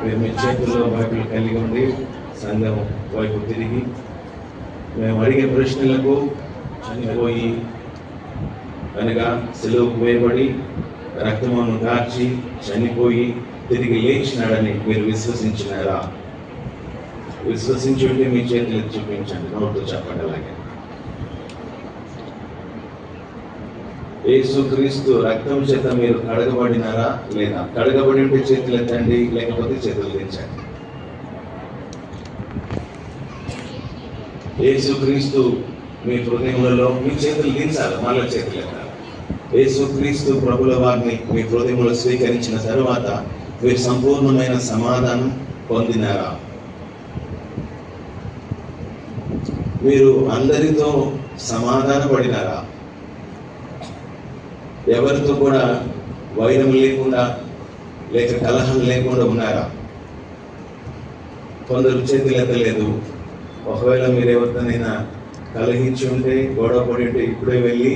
మీరు మీ చేతుల్లో బైబిల్ కలిగి ఉండి సంఘం వైపు తిరిగి మేము అడిగే ప్రశ్నలకు చనిపోయి అనగా సెలవుకు వేయబడి రక్తమును కార్చి చనిపోయి తిరిగి లేచినాడని మీరు విశ్వసించినారా? విశ్వసించుంటే మీ చేతులు చూపించండి, నోటితో చెప్పండి. అలాగే యేసుక్రీస్తు రక్తం చేత మీరు కడగబడినారా లేదా? కడగబడి ఉంటే చేతులు ఎత్తండి, లేకపోతే చేతులు దించండి. యేసుక్రీస్తు మీ హృదయములలో, మీ చేతులు దించాలి, మళ్ళీ చేతులు ఎత్తాలి. యేసుక్రీస్తు ప్రభుల వారిని మీ హృదయములో స్వీకరించిన తరువాత మీరు సంపూర్ణమైన సమాధానం పొందినారా? మీరు అందరితో సమాధాన పడినారా? ఎవరితో కూడా వైరం లేకుండా లేక కలహం లేకుండా ఉన్నారా? కొందరు చేతులు ఎత్తలేదు. ఒకవేళ మీరు ఎవరితోనైనా కలహించి ఉంటే, గొడవ పడి ఉంటే ఇప్పుడే వెళ్ళి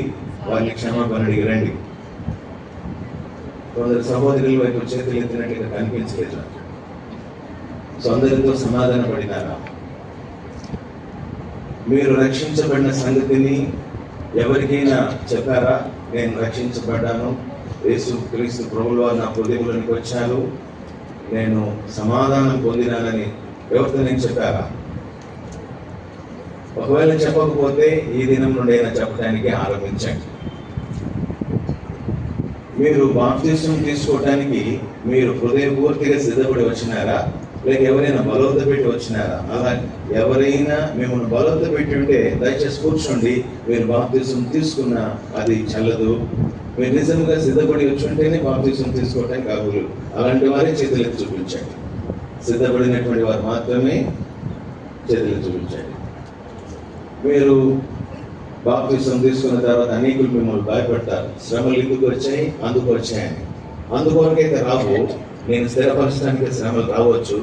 వారిని క్షమాపణ అడిగి రండి. కొందరు సహోదరుల వైపు చేతులు ఎత్తినట్టుగా కనిపించలేదు. సో అందరితో సమాధాన పడినారా? మీరు రక్షించబడిన సంగతిని ఎవరికైనా చెప్పారా? నేను రక్షించబడ్డాను, యేసుక్రీస్తు ప్రభుల వారు నా హృదయంలోనికి వచ్చారు, నేను సమాధానం పొందినానని ఎవరితో నేను చెప్పారా? ఒకవేళ చెప్పకపోతే ఈ దినం నుండి అయినా చెప్పడానికి ఆరంభించండి. మీరు బాప్తిసం తీసుకోవటానికి మీరు హృదయపూర్తిగా సిద్ధపడి వచ్చినారా, లేక ఎవరైనా బలవంత పెట్టి వచ్చినారా? అలా ఎవరైనా మిమ్మల్ని బలవంత పెట్టి ఉంటే దయచేసి కూర్చోండి. మీరు బాప్తిసం తీసుకున్నా అది చల్లదు. మీరు నిజంగా సిద్ధపడి వచ్చి ఉంటేనే బాప్తిసం తీసుకోవటానికి అర్హులు. అలాంటి వారే చేతులకు చూపించండి. సిద్ధపడినటువంటి వారు మాత్రమే చేతులకు చూపించండి. మీరు బాప్తిసం తీసుకున్న తర్వాత అనేకులు మిమ్మల్ని భయపడతారు. శ్రమలు ఎందుకు వచ్చాయి? అందుకు వచ్చాయని. అందుకొరకైతే రావు. నేను స్థిరపరచడానికి శ్రమలు రావచ్చు.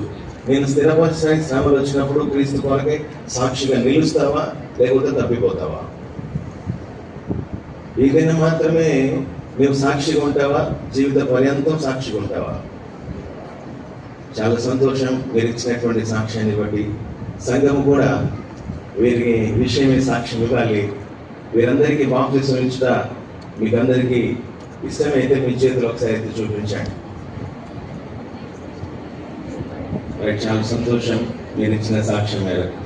నేను స్థిరపరచడానికి శ్రమలు వచ్చినప్పుడు క్రీస్తు కొరకై సాక్షిగా నిలుస్తావా, లేకపోతే తప్పిపోతావా? ఏదైనా మాత్రమే నువ్వు సాక్షిగా ఉంటావా, జీవిత పర్యంతం సాక్షిగా ఉంటావా? చాలా సంతోషం మీరు ఇచ్చినటువంటి సాక్ష్యాన్ని బట్టి. సంఘము కూడా వీరికి విషయమే సాక్ష్యం ఇవ్వాలి. వీరందరికీ బాప్తిసం ఇచ్చుట మీకు అందరికీ ఇష్టమైతే మీ చేతులు ఒకసారి అయితే చూపించండి. చాలా సంతోషం మీరు ఇచ్చిన సాక్ష్యం మేరకు.